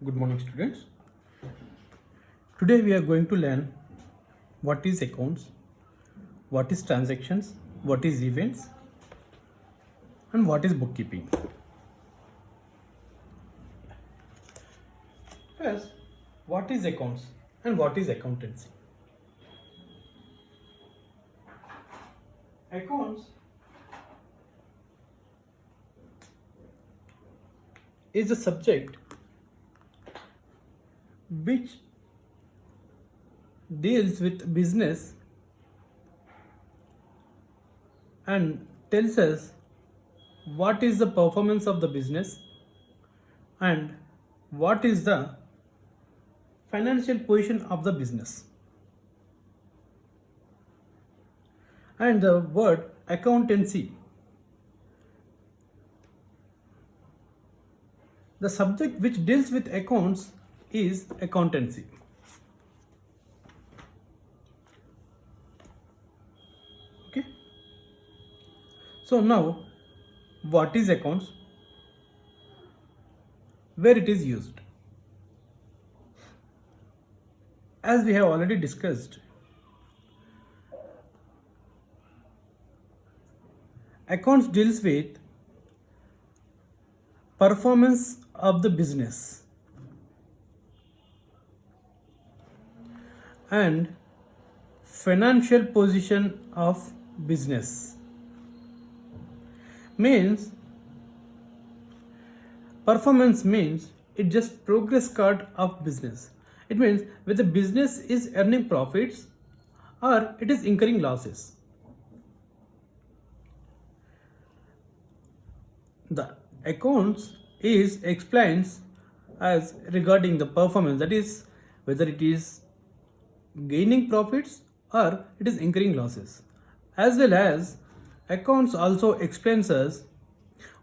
Good morning, students. Today we are going to learn what is accounts, what is transactions, what is events, and what is bookkeeping. First, what is accounts and what is accountancy? Accounts is a subject which deals with business and tells us what is the performance of the business and what is the financial position of the business. And the word accountancy, the subject which deals with accounts is accountancy. Okay. So now, what is accounts? Where it is used? As we have already discussed, accounts deals with performance of the business and financial position of business. Means performance means it just progress card of business. It means whether the business is earning profits or it is incurring losses. The accounts is explains as regarding the performance, that is whether it is gaining profits or it is incurring losses, as well as accounts also explains us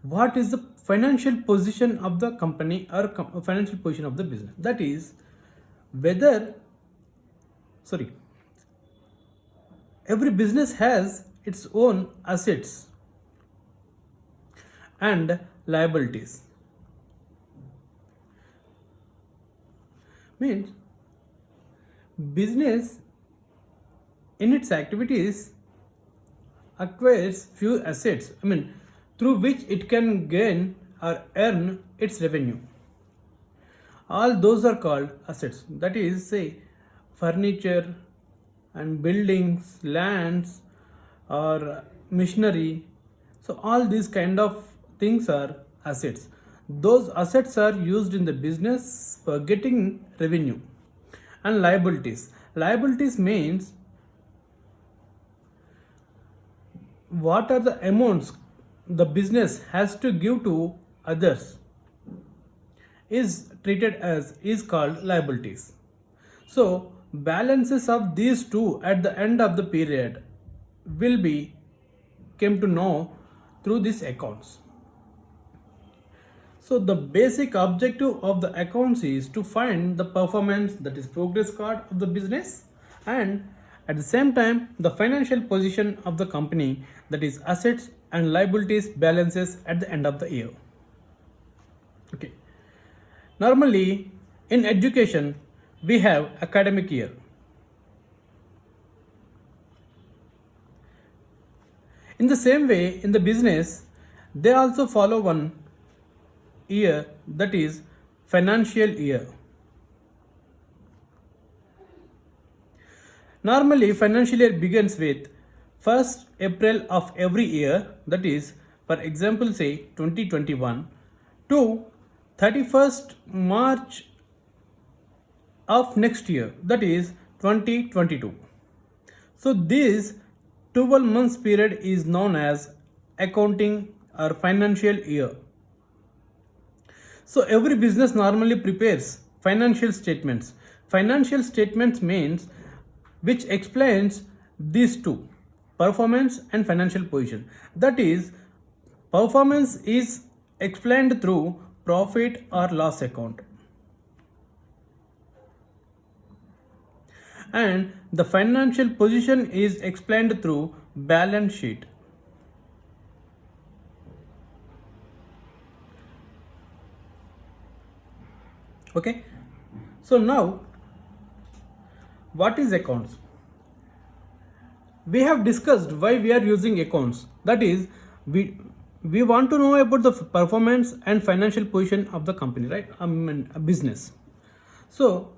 what is the financial position of the company or financial position of the business, that is whether every business has its own assets and liabilities. Means business in its activities acquires few assets, through which it can gain or earn its revenue. All those are called assets, that is say furniture and buildings, lands or machinery. So all these kind of things are assets. Those assets are used in the business for getting revenue. And liabilities means what are the amounts the business has to give to others is called liabilities. So balances of these two at the end of the period will be came to know through these accounts. So the basic objective of the accounts is to find the performance, that is progress card of the business, and at the same time the financial position of the company, that is assets and liabilities balances at the end of the year. Okay. Normally in education we have academic year. In the same way, in the business they also follow one year, that is financial year. Normally financial year begins with 1st April of every year, that is for example say 2021 to 31st March of next year, that is 2022. So this 12 months period is known as accounting or financial year. So every business normally prepares financial statements. Financial statements means which explains these two, performance and financial position. That is, performance is explained through profit or loss account, and the financial position is explained through balance sheet. Okay, so now what is accounts? We have discussed why we are using accounts. That is, we want to know about the performance and financial position of the company, right? I mean, a business. So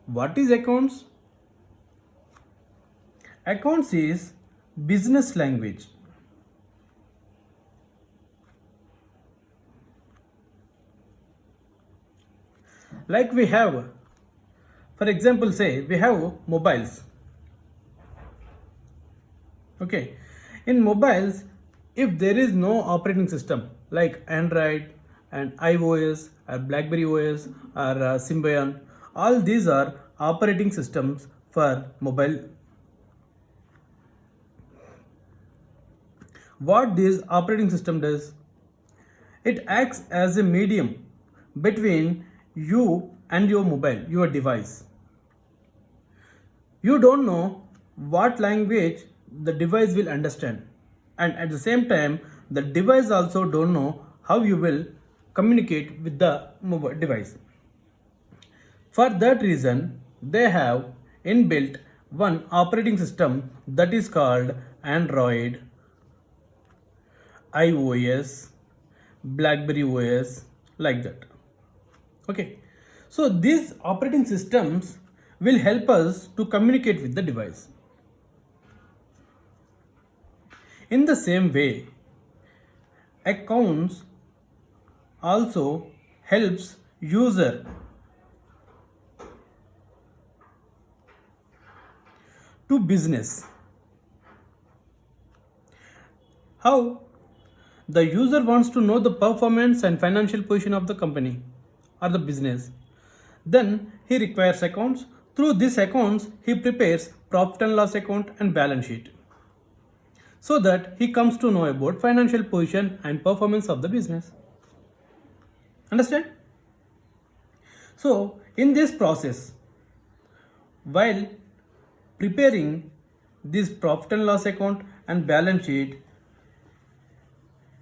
what is accounts? Accounts is business language. Like we have, for example, say we have mobiles. Okay, in mobiles, if there is no operating system like Android and iOS or BlackBerry OS or Symbian, all these are operating systems for mobile. What this operating system does, it acts as a medium between you and your mobile, your device. You don't know what language the device will understand, and at the same time the device also don't know how you will communicate with the mobile device. For that reason, they have inbuilt one operating system that is called Android, iOS, BlackBerry OS, like that. Okay, so these operating systems will help us to communicate with the device. In the same way, accounts also helps user to business. How? The user wants to know the performance and financial position of the company or the business. Then he requires accounts. Through these accounts, he prepares profit and loss account and balance sheet so that he comes to know about financial position and performance of the business. Understand? So, in this process, while preparing this profit and loss account and balance sheet,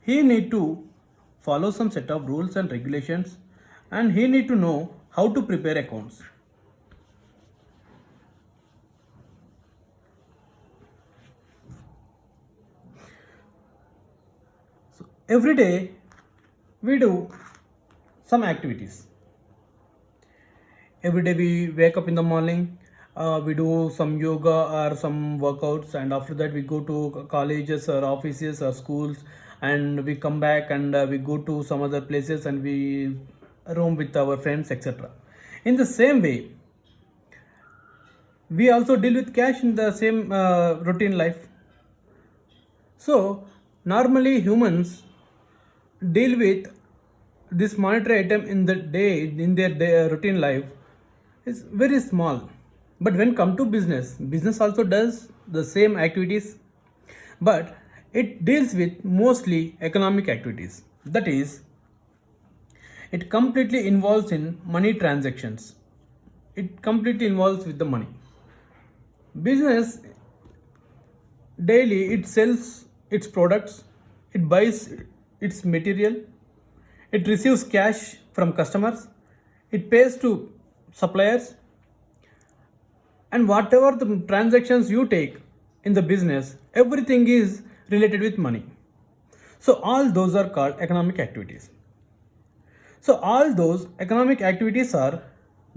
he need to follow some set of rules and regulations, and he need to know how to prepare accounts. So every day we do some activities. Every day we wake up in the morning, we do some yoga or some workouts, and after that we go to colleges or offices or schools, and we come back and we go to some other places and we roam with our friends, etc. In the same way, we also deal with cash in the same routine life. So normally humans deal with this monetary item in the day, in their routine life, is very small. But when come to business also does the same activities, but it deals with mostly economic activities. That is, it completely involves in money transactions. It completely involves with the money. Business daily it sells its products, it buys its material, it receives cash from customers, it pays to suppliers, and whatever the transactions you take in the business, everything is related with money. So all those are called economic activities. So all those economic activities are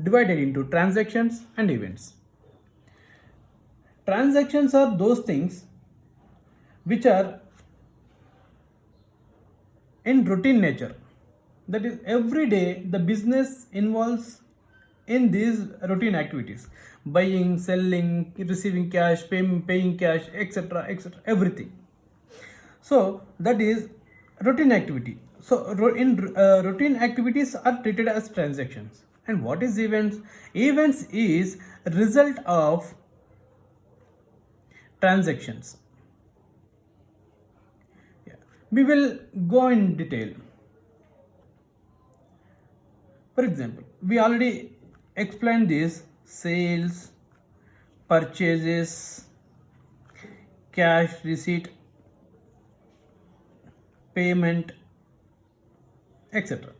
divided into transactions and events. Transactions are those things which are in routine nature. That is, every day the business involves in these routine activities: buying, selling, receiving cash, paying cash, etc., etc., everything. So that is routine activity. So in routine activities are treated as transactions. And what is events? Events is result of transactions. Yeah. We will go in detail. For example, we already explained this: sales, purchases, cash receipt, payment, etc.,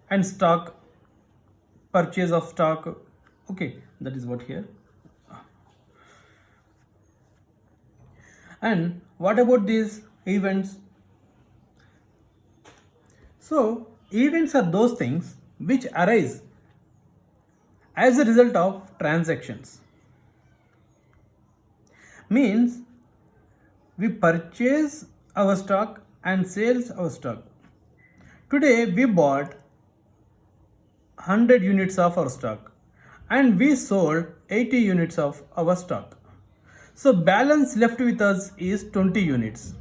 and stock. purchase of stock. Okay, that is what here. And what about these events? So events are those things which arise as a result of transactions. Means we purchase our stock and sales our stock. Today we bought 100 units of our stock and we sold 80 units of our stock. So balance left with us is 20 units.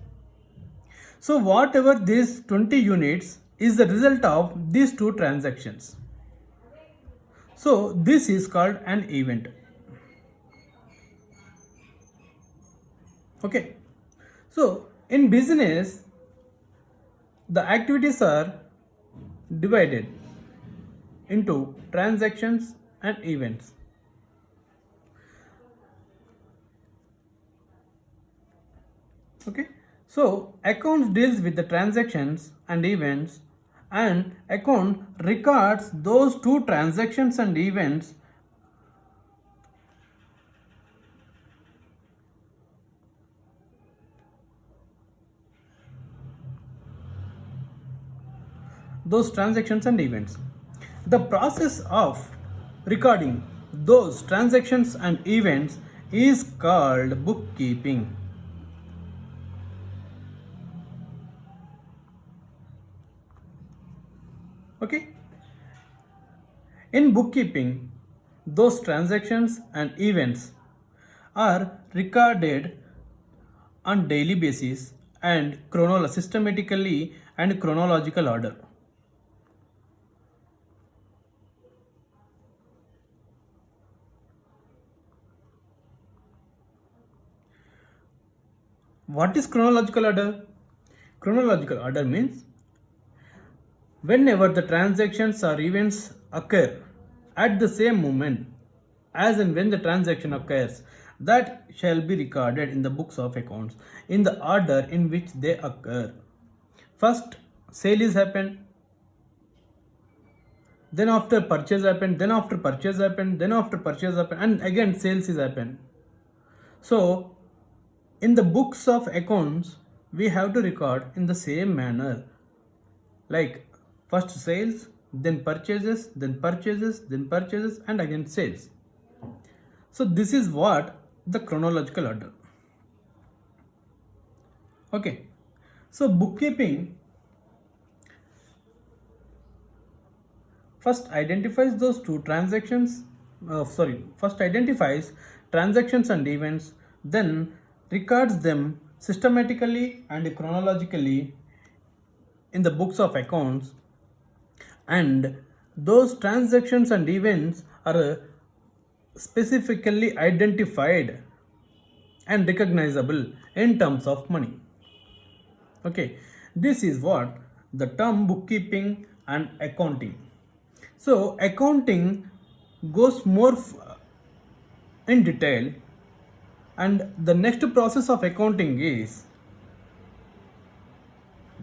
So whatever these 20 units is the result of these two transactions. So this is called an event. Okay. So in business, the activities are divided into transactions and events. Okay. So accounts deals with the transactions and events, and account records those two transactions and events those transactions and events. The process of recording those transactions and events is called bookkeeping. Okay. In bookkeeping, those transactions and events are recorded on daily basis and systematically and chronological order. What is chronological order? Chronological order means whenever the transactions or events occur at the same moment as and when the transaction occurs, that shall be recorded in the books of accounts in the order in which they occur. First sale is happened, then after purchase happened, then after purchase happened, then after purchase happened, and again sales is happened. So in the books of accounts we have to record in the same manner, like first sales, then purchases, then purchases, then purchases, and again sales. So this is what the chronological order. Okay. So bookkeeping first identifies those two transactions, first identifies transactions and events, then records them systematically and chronologically in the books of accounts, and those transactions and events are specifically identified and recognizable in terms of money. Okay, this is what the term bookkeeping and accounting. So accounting goes more in detail, and the next process of accounting is,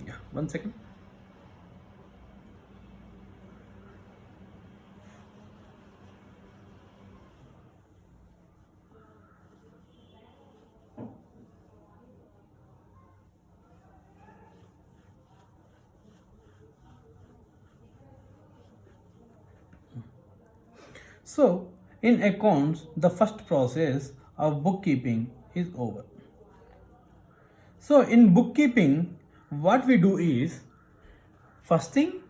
yeah, 1 second. So in accounts, the first process of bookkeeping is over. So in bookkeeping, what we do is, first thing,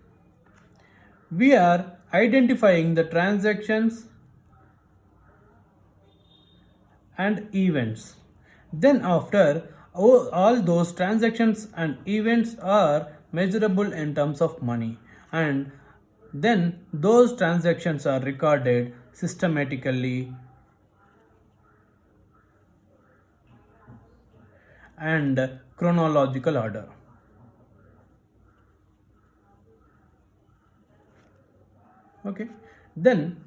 we are identifying the transactions and events. Then after all those transactions and events are measurable in terms of money, and then those transactions are recorded systematically and chronological order. Okay, then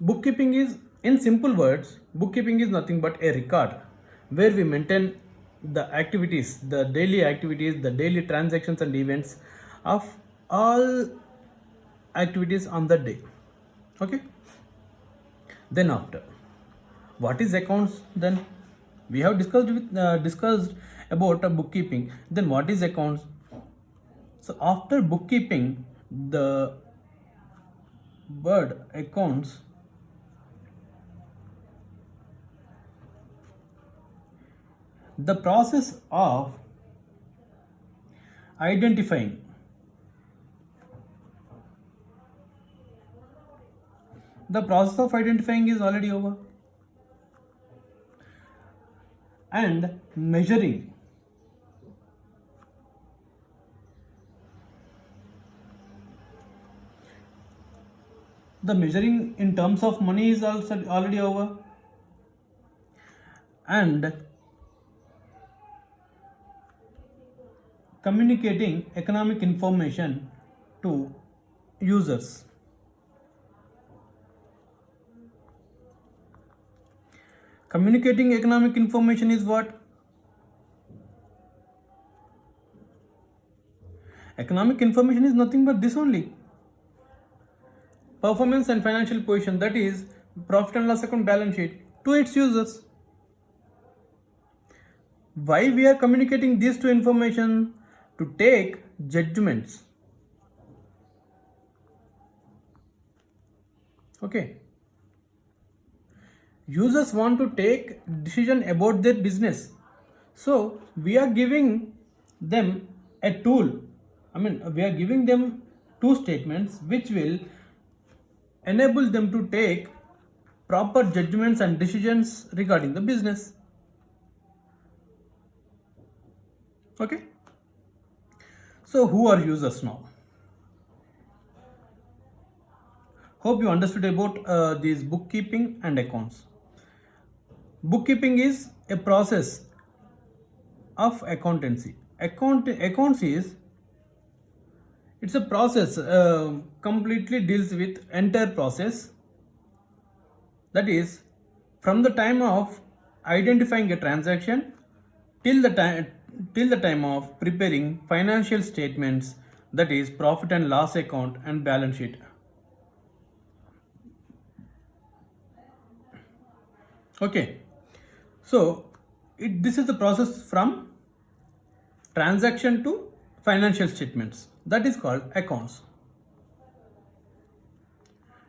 bookkeeping is, in simple words, bookkeeping is nothing but a record where we maintain the activities, the daily activities, the daily transactions and events of all activities on the day. Okay. Then after, what is accounts? Then we have discussed about bookkeeping. Then what is accounts? So after bookkeeping, the word accounts the process of identifying is already over, and measuring in terms of money is also already over, and communicating economic information to users. Communicating economic information is what? Economic information is nothing but this only. Performance and financial position, that is profit and loss account, balance sheet, to its users. Why we are communicating these two information? To take judgments. Okay. Users want to take decision about their business, so we are giving them a tool. We are giving them two statements which will enable them to take proper judgments and decisions regarding the business. Okay. So who are users now? Hope you understood about these bookkeeping and accounts. Bookkeeping is a process of accountancy. Accounts is, it's a process completely deals with entire process, that is from the time of identifying a transaction till the time of preparing financial statements, that is profit and loss account and balance sheet. Okay. So this is the process from transaction to financial statements, that is called accounts.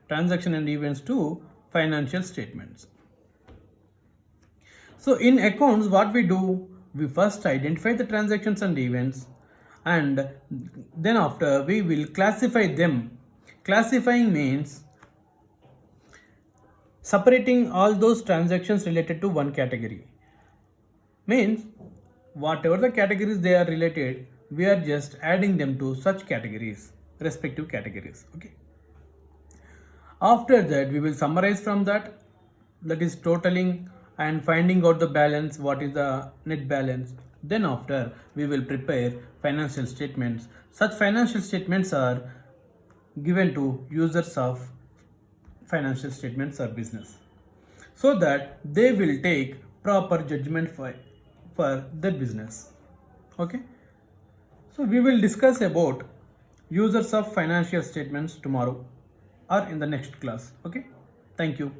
Transaction and events to financial statements. So in accounts, what we do, we first identify the transactions and events, and then after we will classify them. Classifying means separating all those transactions related to one category. Means whatever the categories they are related, we are just adding them to such categories, respective categories. Okay. After that, we will summarize from that, that is totaling and finding out the balance, what is the net balance. Then after, we will prepare financial statements. Such financial statements are given to users of financial statements or business, so that they will take proper judgment for their business. Okay. So we will discuss about users of financial statements tomorrow or in the next class. Okay. Thank you.